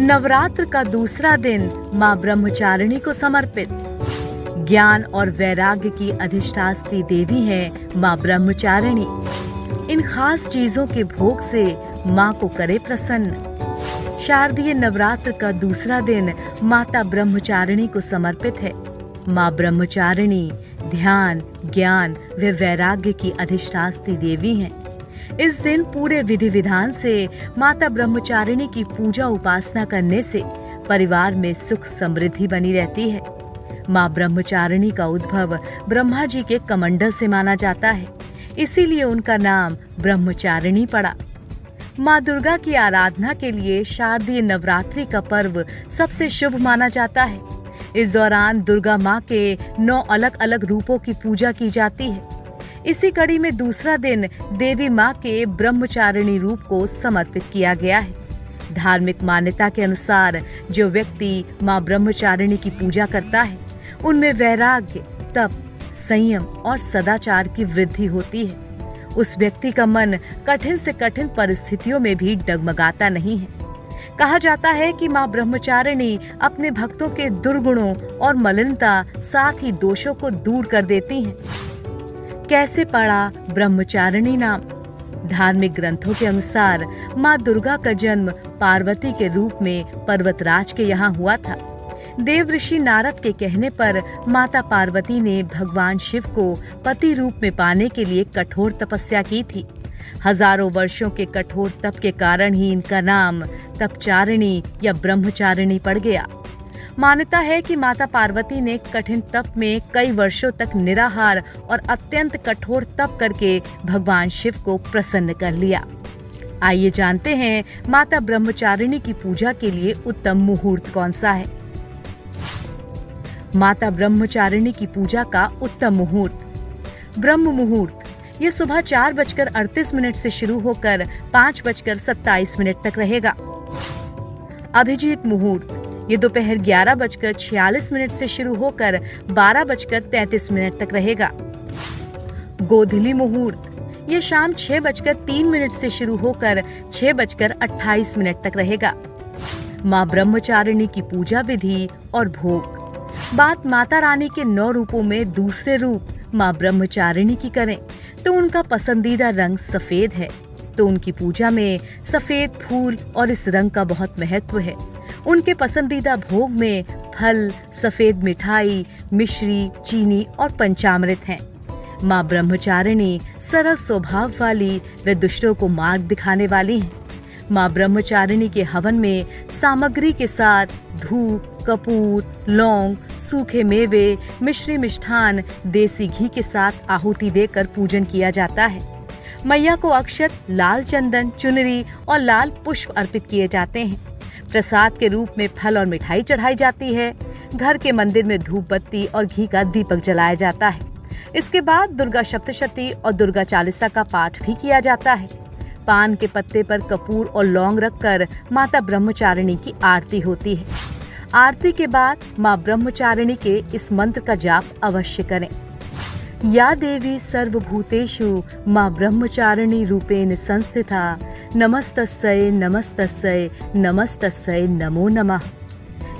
नवरात्र का दूसरा दिन मां ब्रह्मचारिणी को समर्पित। ज्ञान और वैराग्य की अधिष्ठात्री देवी है मां ब्रह्मचारिणी। इन खास चीजों के भोग से मां को करे प्रसन्न। शारदीय नवरात्र का दूसरा दिन माता ब्रह्मचारिणी को समर्पित है। मां ब्रह्मचारिणी ध्यान, ज्ञान व वैराग्य की अधिष्ठात्री देवी हैं। इस दिन पूरे विधि विधान से माता ब्रह्मचारिणी की पूजा उपासना करने से परिवार में सुख समृद्धि बनी रहती है। मां ब्रह्मचारिणी का उद्भव ब्रह्मा जी के कमंडल से माना जाता है, इसीलिए उनका नाम ब्रह्मचारिणी पड़ा। मां दुर्गा की आराधना के लिए शारदीय नवरात्रि का पर्व सबसे शुभ माना जाता है। इस दौरान दुर्गा मां के 9 अलग अलग रूपों की पूजा की जाती है। इसी कड़ी में दूसरा दिन देवी मां के ब्रह्मचारिणी रूप को समर्पित किया गया है। धार्मिक मान्यता के अनुसार जो व्यक्ति मां ब्रह्मचारिणी की पूजा करता है, उनमें वैराग्य, तप, संयम और सदाचार की वृद्धि होती है। उस व्यक्ति का मन कठिन से कठिन परिस्थितियों में भी डगमगाता नहीं है। कहा जाता है कि मां ब्रह्मचारिणी अपने भक्तों के दुर्गुणों और मलिनता, साथ ही दोषों को दूर कर देती हैं। कैसे पड़ा ब्रह्मचारिणी नाम? धार्मिक ग्रंथों के अनुसार मां दुर्गा का जन्म पार्वती के रूप में पर्वतराज के यहाँ हुआ था। देव ऋषि नारद के कहने पर माता पार्वती ने भगवान शिव को पति रूप में पाने के लिए कठोर तपस्या की थी। हजारों वर्षों के कठोर तप के कारण ही इनका नाम तपचारिणी या ब्रह्मचारिणी पड़ गया। मान्यता है कि माता पार्वती ने कठिन तप में कई वर्षों तक निराहार और अत्यंत कठोर तप करके भगवान शिव को प्रसन्न कर लिया। आइए जानते हैं माता ब्रह्मचारिणी की पूजा के लिए उत्तम मुहूर्त कौन सा है। माता ब्रह्मचारिणी की पूजा का उत्तम मुहूर्त। ब्रह्म मुहूर्त ये सुबह 4:38 से शुरू होकर 5:27 तक रहेगा। अभिजीत मुहूर्त ये दोपहर 11:46 से शुरू होकर 12:33 तक रहेगा। गोधूली मुहूर्त ये शाम 6:03 से शुरू होकर 6:28 तक रहेगा। मां ब्रह्मचारिणी की पूजा विधि और भोग। बात माता रानी के 9 रूपों में दूसरे रूप मां ब्रह्मचारिणी की करें तो उनका पसंदीदा रंग सफेद है, तो उनकी पूजा में सफेद फूल और इस रंग का बहुत महत्व है। उनके पसंदीदा भोग में फल, सफेद मिठाई, मिश्री, चीनी और पंचामृत हैं। मां ब्रह्मचारिणी सरल स्वभाव वाली व दुष्टों को मार्ग दिखाने वाली हैं। मां ब्रह्मचारिणी के हवन में सामग्री के साथ धूप, कपूर, लौंग, सूखे मेवे, मिश्री, मिष्ठान, देसी घी के साथ आहुति देकर पूजन किया जाता है। मैया को अक्षत, लाल चंदन, चुनरी और लाल पुष्प अर्पित किए जाते हैं। प्रसाद के रूप में फल और मिठाई चढ़ाई जाती है। घर के मंदिर में धूप बत्ती और घी का दीपक जलाया जाता है। इसके बाद दुर्गा सप्तशती और दुर्गा चालीसा का पाठ भी किया जाता है। पान के पत्ते पर कपूर और लौंग रखकर माता ब्रह्मचारिणी की आरती होती है। आरती के बाद मां ब्रह्मचारिणी के इस मंत्र का जाप अवश्य करें। या देवी सर्वभूतेषु मां ब्रह्मचारिणी रूपेण संस्थिता, नमस्तस्यै नमस्तस्यै नमस्तस्यै नमो नमः।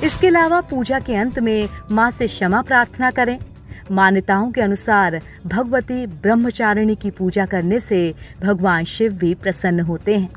इसके अलावा पूजा के अंत में मां से क्षमा प्रार्थना करें। मान्यताओं के अनुसार भगवती ब्रह्मचारिणी की पूजा करने से भगवान शिव भी प्रसन्न होते हैं।